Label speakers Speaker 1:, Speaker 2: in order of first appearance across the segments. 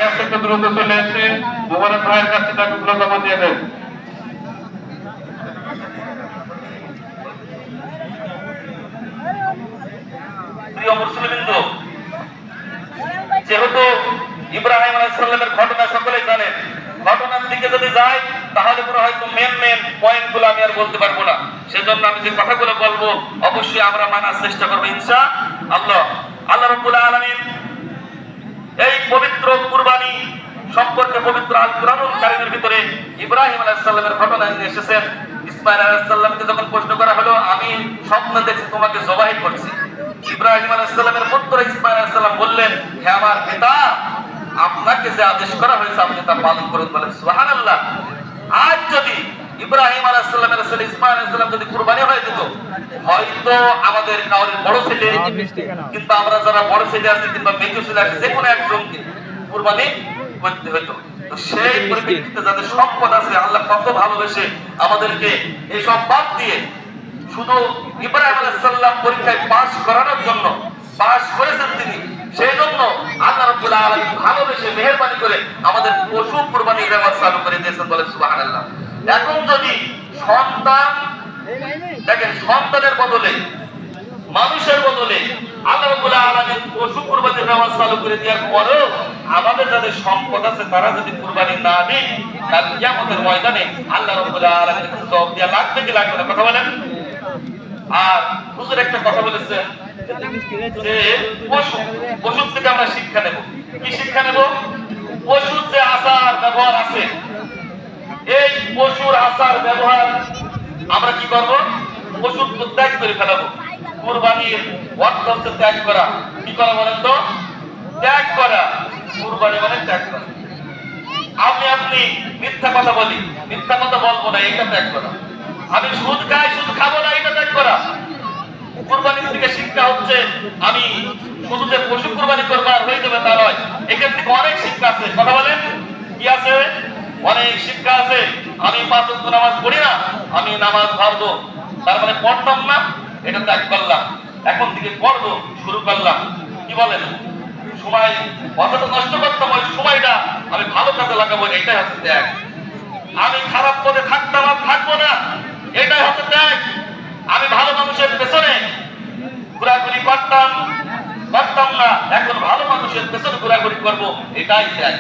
Speaker 1: Gas থেকে দ্রুত চলে এসে মোবারক ভাইয়ের কাছে টাকাগুলো জমা দিয়ে দেন।
Speaker 2: প্রিয় মুসলিমবৃন্দ, যেহেতু ইব্রাহিম আলাইহিস সালামের ঘটনা সকলেই জানেন, ঘটনার দিকে যদি যাই তাহলে পুরো হয়তো মেন পয়েন্টগুলো আমি আর বলতে পারবো না। সেজন্য আমি যে কথাগুলো বলবো অবশ্যই আমরা মানার চেষ্টা করবো ইনশাআল্লাহ। আল্লাহ রাব্বুল আলামিন এই পবিত্র কুরবানি সম্পর্কে পবিত্র আল কুরআনুল কারীমের ভিতরে ইব্রাহিম আলাইহিস সালামের ঘটনা নিয়ে এসেছেন। ইসমাঈল আলাইহিস সালামকে যখন প্রশ্ন করা হলো, আমি স্বপ্নে দেখছি তোমাকে জবাই করছি, ইব্রাহিম আলাইহিস সালামের পুত্র ইসমাঈল আলাইহিস সালাম বললেন, হে আমার পিতা, আপনাকে যে আদেশ করা হয়েছে আপনি তা পালন করুন। বলেন সুবহানাল্লাহ। আজ যদি ইব্রাহিম আলাইহিস সালামের ছেলে ইসমাঈল আলাইহিস সালাম যদি কুরবানি হয়ে যেত, হয়তো আমাদের কাউরের বড় ছেলে, কিন্তু আমরা যারা বড় ছেলে আছি কিংবা মেজো ছেলে আছি, যে কোনো একজনকে কুরবানি করতে হতো। তো সেই পরিপ্রেক্ষিতে যাদের সম্পদ আছে, আল্লাহ কত ভালোবেসে আমাদেরকে এই সব বাদ দিয়ে শুধু ইব্রাহিম আলাইহিস সালাম পরীক্ষায় পাস করানোর জন্য পাস করেছেন তিনি, সেই জন্য আল্লাহ রাব্বুল আলামিন ভালোবেসে মেহেরবানি করে আমাদের পশু কুরবানির ব্যবস্থা চালু করে দিয়েছেন। বলেন সুবহানাল্লাহ। এখন যদি সন্তান দেখেন, সন্তানের বদলে মানুষের বদলে আল্লাহ রাব্বুল আলামিন পশু কুরবানির ব্যবস্থা চালু করে দেওয়ার পরেও আমাদের যাদের সম্পদ আছে তারা যদি কুরবানি না দেয়, তাহলে কিয়ামতের ময়দানে আল্লাহ রাব্বুল আলামিনের কাছে জবাব দেওয়া লাগবে কি লাগবে না? কথা বলেন। আর হুজুর একটা কথা বলেছেন যে পশু থেকে আমরা শিক্ষা নেব। কি শিক্ষা নেব? পশুর যে আচার ব্যবহার আছে, এই পশুর আচার ব্যবহার আমরা কি করব? পশুর ত্যাগ করে ফেলাবো। কুরবানির অর্থ হচ্ছে ত্যাগ করা। কি করা বলেন তো? ত্যাগ করা। কুরবানি মানে ত্যাগ করা। আপনি মিথ্যা কথা বলি, মিথ্যা কথা বলবো না, এটা ত্যাগ করা। আমি সুদ খাই, সুদ খাবো না, এটা ত্যাগ করা। কুরবানির থেকে শিক্ষা হচ্ছে আমি শুধু যে পশু কুরবানি করবো আর হয়ে যাবে তা নয়, এখান থেকে অনেক শিক্ষা আছে। কথা বলেন, কি আছে? অনেক শিক্ষা আছে। আমি 5 ওয়াক্ত নামাজ পড়ি না, আমি নামাজ পড়বো, তার মানে পড়তাম না, এটা ত্যাগ করলাম। এখন থেকে পড়বো শুরু করলাম। কি বলেন? সময় অযথা নষ্ট করতাম, ওই সময়টা আমি ভালো কাজে লাগাবো, এটাই হচ্ছে ত্যাগ। আমি খারাপ পথে থাকতাম আর থাকবো না, এটাই হচ্ছে ত্যাগ। আমি ভালো মানুষের পেছনে ঘোরাঘুরি করতাম না, এখন ভালো মানুষের পেছনে ঘোরাঘুরি করবো, এটাই ত্যাগ।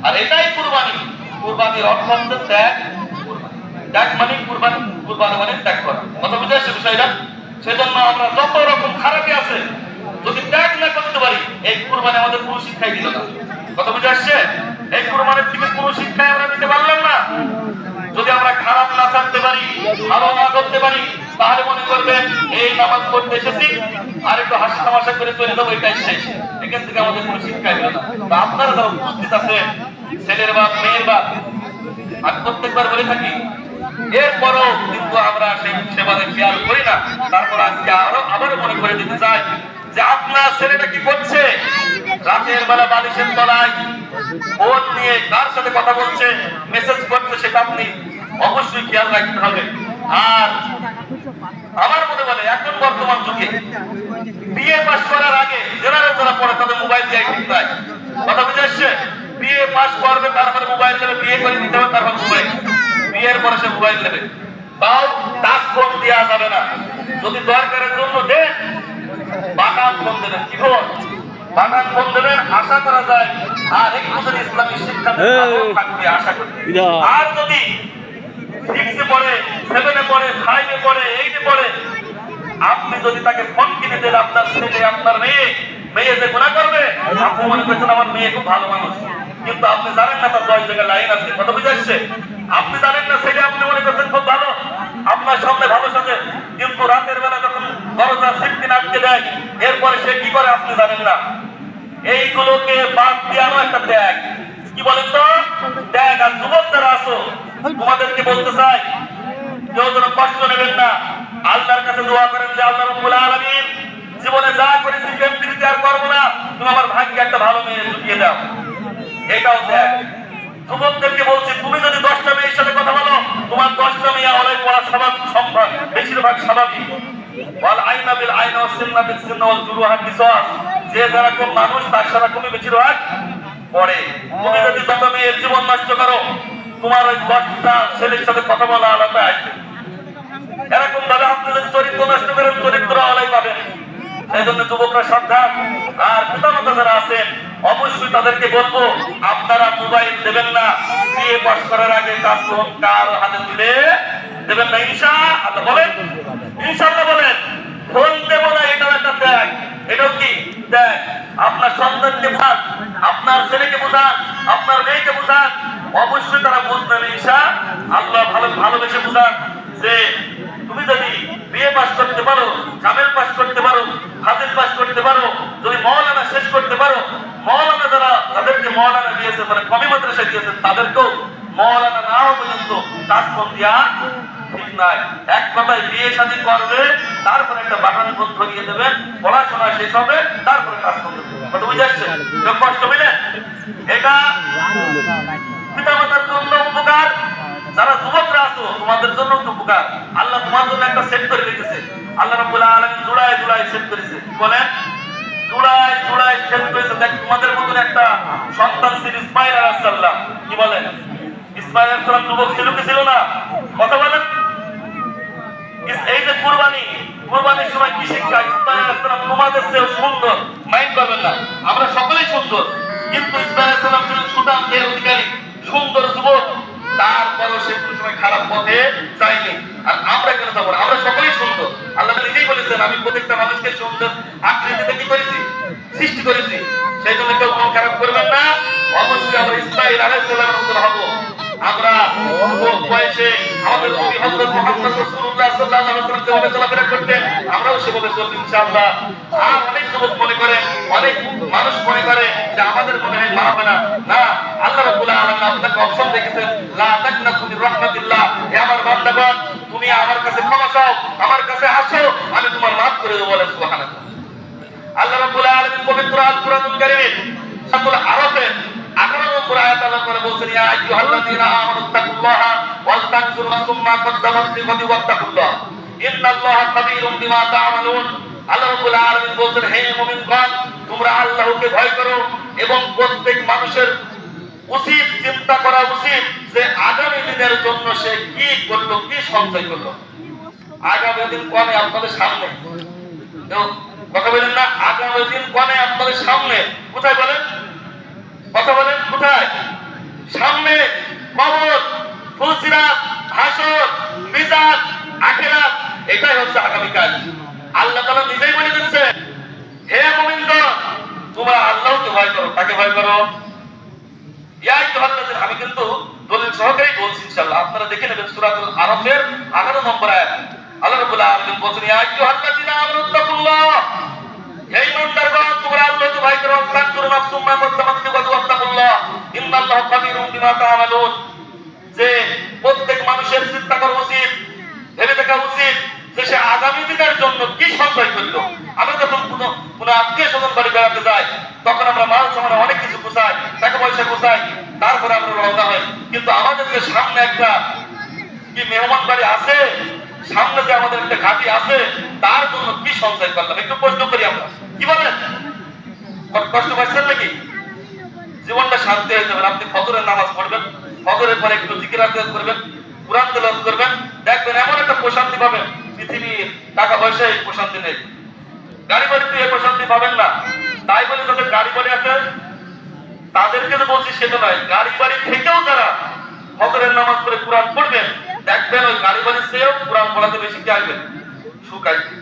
Speaker 2: আর এটাই কুরবানি। কুরবানির অর্থ হচ্ছে ত্যাগ। ত্যাগ মানে কুরবানি, কুরবানি মানে ত্যাগ করা। কথা বুঝে আসছে বিষয়টা? সেজন্য আমরা যত রকম খারাপই আছে যদি ত্যাগ না করতে পারি, এই কুরবানি আমাদের কোনো শিক্ষাই দিল না। কথা বুঝে আসছে? এই কুরবানির থেকে কোনো শিক্ষাই আমরা দিতে পারলাম না। যদি আমরা খারাপ না থাকতে পারি, ভালো না করতে পারি, তাহলে মনে করবেন এই নামাজ পড়তে এসেছি আর একটু হাসি তামাশা করে চলে যাবো, এটাই শেষ। এখান থেকে আমাদের কোনো শিক্ষা দিল না। তা আপনারা যারা উপস্থিত আছে, ছেলের বাপ মেয়ের বাপ, আমি প্রত্যেকবার বলে থাকি, এরপরও কিন্তু আমরা সেই সেবাদের খেয়াল করি না। তারপর আজকে আবারও মনে করে দিতে চাই যে আপনার ছেলেটা কি করছে, রাতের বেলা বালিশের তলায় ফোন নিয়ে কার সাথে কথা বলছে, মেসেজ করছে, সেটা আপনি অবশ্যই খেয়াল রাখতে হবে। আর আমার মনে বলে এখন বর্তমান যুগে বিএ পাস করার আগে জেনারেল যারা পড়ে তাদের মোবাইল দিয়ে ঠিক নাই। কথা বুঝে আসছে? বিএ পাস করবে, তারপরে মোবাইল নেবে, বিএ করে নিতে হবে, তারপর মোবাইল, বিয়ের পরে সে মোবাইল নেবে। তাও টাচ ফোন দেওয়া যাবে না। যদি দরকারের জন্য দেন, বাটন ফোন দেবেন। কি ফোন? বাটন ফোন দেবেন। আশা করা যায় আর একটু যদি ইসলামী শিক্ষা থাকবে আশা করি। আর যদি 6 পড়ে, 7 পড়ে, 5 পড়ে, 8 পড়ে, আপনি যদি তাকে ফোন কিনে দেন, আপনার ছেলে আপনার মেয়ে যে গুনাহ করবে, আপনি মনে করছেন আমার মেয়ে খুব ভালো মানুষ, কিন্তু আপনি জানেন না তার 10 জায়গায় লাইন আছে। কথা বুঝে আসছে? আপনি জানেন না ছেলে আপনি মনে করছেন খুব ভালো, আপনার সামনে ভালো সাথে, কিন্তু রাতের বেলা যখন দরজা সিটকে আটকে দেয়, এরপরে সে কি করে আপনি জানেন না। এইগুলোকে বাদ দেওয়ানো একটা ত্যাগ। কি বলেন তো? ত্যাগ। আর যুবক যারা আছো, তোমাদেরকে বলতে চাই, কেউ যেন কষ্ট নেবেন না। আল্লাহর কাছে দোয়া করেন যে আল্লাহ রাব্বুল আলামিন জীবনে যা করেছি কেমতিতে আর করবো না, তুমি আমার ভাগ্যে একটা ভালো মেয়ে জুটিয়ে দাও। এটাও ত্যাগ। যুবকদেরকে বলছি, তুমি যদি 10টা মেয়ের সাথে কথা বলো, তোমার 10টা মেয়ে অনেক পড়া স্বাভাবিক, সম্ভব, বেশিরভাগ স্বাভাবিক। ওয়াল আইনা বিল আইনা ওয়াস সিন্না বিস সিন্না ওয়াল জুরুহা কিসাস। যে যারা কোন মানুষ তার সারা কমে বেশিরভাগ পড়ে। তুমি যদি যত মেয়ের জীবন নষ্ট করো, তোমার ওই 10টা ছেলের সাথে কথা বলা আলাদা আসবে। এরকম ভাবে আপনি যদি চরিত্র নষ্ট করেন, চরিত্র আলাই পাবেন। সেই জন্য যুবকরা সাবধান। আর পিতামাতা যারা আছেন, অবশ্যই তাদেরকে বলবো, আপনারা মোবাইল দেবেন না। বিয়ে পাস করার আগে কাজ কার হাতে তুলে দেবেন না, ইনশাআল্লাহ বলেন, ইনশাআল্লাহ বলেন। ফোন দেবো না, এটাও একটা ত্যাগ। এটাও কি ত্যাগ? আপনার সন্তানকে বোঝান, আপনার ছেলেকে বোঝান, আপনার মেয়েকে বোঝান, অবশ্যই তারা বুঝবেন ইনশাআল্লাহ। ভালোবেসে বোঝান যে তুমি যদি বিয়ে পাস করতে পারো, কামেল পাস করতে পারো, হাদিস পাস করতে পারো, যদি মাওলানা শেষ করতে পারো, মাওলানা যারা তাদেরকে মাওলানা দিয়েছে, মানে কমি মাদ্রাসা দিয়েছেন, তাদেরকেও মাওলানা না হওয়া পর্যন্ত কাজ ফোন দিয়া ঠিক নাই। এক কথায় বিয়ে শাদী করবে, তারপরে একটা বাটান ফোন ধরিয়ে দেবেন, পড়াশোনা শেষ হবে, তারপরে কাজ ফোন দেবেন। কথা বুঝে আসছে? কষ্ট মিলে এটা পিতামাতার জন্য উপকার, যারা যুবকরা আছো তোমাদের জন্য উপকার। আল্লাহ তোমার জন্য একটা সেট করে রেখেছে। আল্লাহ রাব্বুল আলামিন জোড়ায় জোড়ায় সেট করেছে। কি বলেন? জোড়ায় জোড়ায় সেট করেছে। দেখ, তোমাদের মতন একটা সন্তান ছিল ইসমাঈল আলাইহিস সালাম। কি বলেন? ইসমাঈল আলাইহিস সালাম যুবক ছিল কি ছিল না? কথা বলেন। এই যে কুরবানির সময় কি শিক্ষা? ইসমাঈল আলাইহিস সালাম তোমাদের চেয়ে সুন্দর। মাইন্ড করবেন না, আমরা সকলেই সুন্দর, কিন্তু ইসমাঈল আলাইহিস সালাম ছিলেন সুঠাম দেহের অধিকারী, সুন্দর যুবক। তারপরও সে কোনো সময় খারাপ পথে যায়নি। আর আমরা কেন যাবো? আমরা সকলেই সুন্দর। আল্লাহ নিজেই বলেছেন, আমি প্রত্যেকটা মানুষকে সুন্দর আকৃতিতে কি করেছি? সৃষ্টি করেছি। সেই জন্য কেউ মন খারাপ করবেন না। অবশ্যই আমরা ইসমাঈল আলাইহিস সালামের মতো হব। আমরা বয়সে আমাদের নবী হযরত মুহাম্মদ রাসূলুল্লাহ সাল্লাল্লাহু আলাইহি ওয়াসাল্লাম যেভাবে চলাফেরা করতেন, আমরাও সেভাবে চলব ইনশাআল্লাহ। আর অনেক যুবক মনে করে, অনেক মানুষ মনে করে যে আমাদের মনে হয় মানাবে না। না, আল্লাহ রাব্বুল আলামিন আপনাকে অপশন রেখেছেন, লা তাকনাতু মির রাহমাতিল্লাহ। হে আমার বান্দাগণ, তুমি আমার কাছে ক্ষমা চাও, আমার কাছে আসো, আমি তোমার মাফ করে দেব। বলেন সুবহানাল্লাহ। আল্লাহ রাব্বুল আলামিন পবিত্র আল কুরআনুল কারীমের সূরা আরাফের 18 নম্বর আয়াত আল্লাহ করে বলেছেন, ইয়া আইয়ুহাল্লাযীনা আমানু তাকুল্লাহা ওয়াল তানজুর নাফসুম মা কদ্দামাত লিগাদিন ওয়াত্তাকুল্লাহ ইন্নাল্লাহা খাবীরুম বিমা তা'মালুন। আল্লাহ রাব্বুল আলামিন বলেছেন, হে মুমিনগণ, তোমরা আল্লাহকে ভয় করো এবং প্রত্যেক মানুষের উচিত চিন্তা করা উচিত যে আগামী দিনের জন্য সে কি করলো, কি সঞ্চয় করলো। আগামী দিন কোনে আপনাদের সামনে, কথা বলেন না? আগামী দিন কোনে আপনাদের সামনে, কোথায় বলেন? কথা বলেন, কোথায়? সামনে কবর, ফুলসিরাত, হাসর, মিজান, আখিরাত। এটাই হচ্ছে আগামীকাল। আল্লাহ তাআলা নিজেই বলে দিচ্ছেন, হে মুমিনগণ, তোমরা আল্লাহকে ভয় করো। তাকে ভয় করো। ইয়া আইয়ুহাল্লাযীনা, আমি কিন্তু দলিল সহকারে বলছি ইনশাআল্লাহ, আপনারা দেখে নেবেন সূরাতুল আরাফের 18 নম্বর আয়াত। আল্লাহ রাব্বুল আলামিন বলেন, ইয়া আইয়ুহাল্লাযীনা আমানু তাকুল্লাহ, হে ঈমানদারগণ, তোমরা আল্লাহকে ভয় করো। তানজুর নাফসুম মা কদ্দামাত লিগাদিন ওয়াত্তাকুল্লাহ ইন্নাল্লাহা খাবীরুম বিমা তা'মালুন। যে প্রত্যেক মানুষের চিন্তা করা উচিত, ভেবে দেখা উচিত যে সে আগামী দিনের জন্য কি সঞ্চয় করলো। আমরা যখন কোনো আত্মীয় স্বজন বাড়ি বেড়াতে যাই, তখন আমরা মাল সামানে অনেক কিছু গুছাই, টাকা পয়সা গুছাই, তারপরে আমরা রওনা হই। কিন্তু আমাদের যে সামনে একটা কি মেহমান বাড়ি আছে, সামনে যে আমাদের একটা ঘাঁটি আছে, তার জন্য কি সঞ্চয় করলাম? একটু প্রশ্ন করি আমরা। কি বলেন? কষ্ট পাচ্ছেন নাকি? জীবনটা শান্তি হয়ে যাবে। আপনি ফজরের নামাজ পড়বেন, ফজরের পরে একটু জিকির আজকার করবেন, কুরআন তেলাওয়াত করবেন, দেখবেন এমন একটা প্রশান্তি পাবেন, পৃথিবীর টাকা পয়সায় প্রশান্তি নেই, গাড়ি বাড়িতে এই প্রশান্তি পাবেন না। তাই বলে যাদের গাড়ি বাড়ি আছে তাদেরকে তো বলছি সেটা নয়, গাড়ি বাড়ি থেকেও যারা ফজরের নামাজ পড়ে কুরআন পড়বেন, দেখবেন ওই গাড়ি বাড়ির চেয়েও কুরআন পড়াতে বেশি কি আসবে? সুখ আসবে।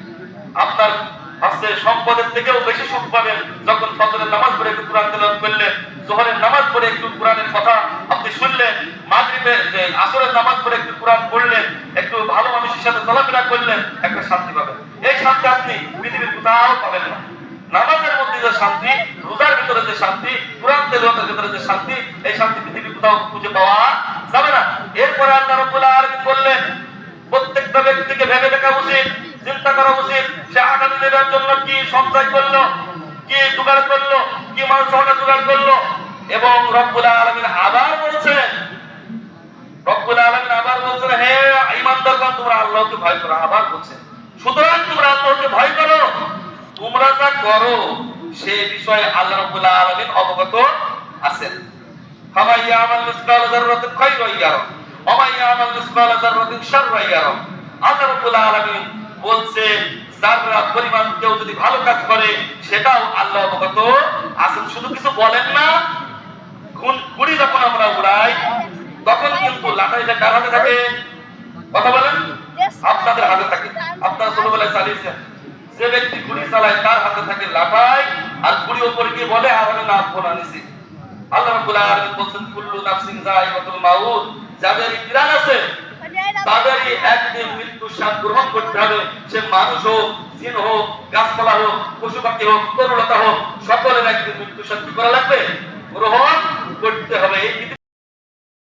Speaker 2: আপনার আছে সম্পদের থেকেও বেশি সুখ পাবেন যখন ফজরের নামাজ পড়ে একটু কুরআন তেলাওয়াত করলেন, যোহরের নামাজ পড়ে একটু কুরআনের কথা আপনি শুনলেন, মাগরিবের আসরের নামাজ পড়ে একটু কুরআন পড়লেন, একটু ভালো মানুষের সাথে চলাফেরা করলেন, একটা শান্তি পাবেন। এই শান্তি আপনি পৃথিবীর কোথাও পাবেন না। নামাজের মধ্যে যে শান্তি, রোজার ভিতরে যে শান্তি, কুরআন তেলাওয়াতের ভিতরে যে শান্তি, এই শান্তি পৃথিবীর কোথাও খুঁজে পাওয়া যাবে না। এরপরে আল্লাহ রাব্বুল আলামিন বললেন, প্রত্যেকটা ব্যক্তিকে ভেবে দেখা উচিত, চিন্তা করা উচিত সে আগামী দিনের জন্য কি সঞ্চয় করলো, কি জোগাড় করলো, কি মাল সামানা জোগাড় করলো। এবং রব্বুল আলামিন আবার বলছেন, হে ঈমানদারগণ, তোমরা আল্লাহকে ভয় করো। আবার বলছেন, সুতরাং তোমরা আল্লাহকে ভয় করো, তোমরা যা করো সে বিষয়ে আল্লাহ রাব্বুল আলামিন অবগত আছেন। ফামান ইয়ামাল মিসকাল যাররাতিন খায়রান ইয়ারা ওয়া মান ইয়ামাল মিসকাল যাররাতিন শাররান ইয়ারা। আল্লাহ রাব্বুল আলামিন বলছে যাররা পরিমাণ কেউ যদি ভালো কাজ করে সেটাও আল্লাহ অবগত আছেন। শুধু কিছু বলেন না, ঘুড়ি যখন আমরা উড়াই তখন কিন্তু লাটাইটা কার হাতে থাকে? কথা বলেন, আপনাদের হাতে থাকে। আপনারা ছোটবেলায় চালিয়েছেন, যে ব্যক্তি ঘুড়ি চালায় তার হাতে থাকে লাটাই, আর ঘুড়ি উপরে গিয়ে বলে আরে না ফোনা নিছি। আল্লাহ রাব্বুল আলামিন বলেন কুল্লু নাফসিন যায়িকাতুল মাউত, যাদের প্রাণ আছে তাদেরই একদিন মৃত্যুর স্বাদ গ্রহণ করতে হবে। সে মানুষ হোক, জিন হোক, গাছপালা হোক, পশু পাখি হোক, তরুলতা হোক, সকলের একদিন মৃত্যুর স্বাদ কি করা লাগবে? গ্রহণ করতে হবে। এই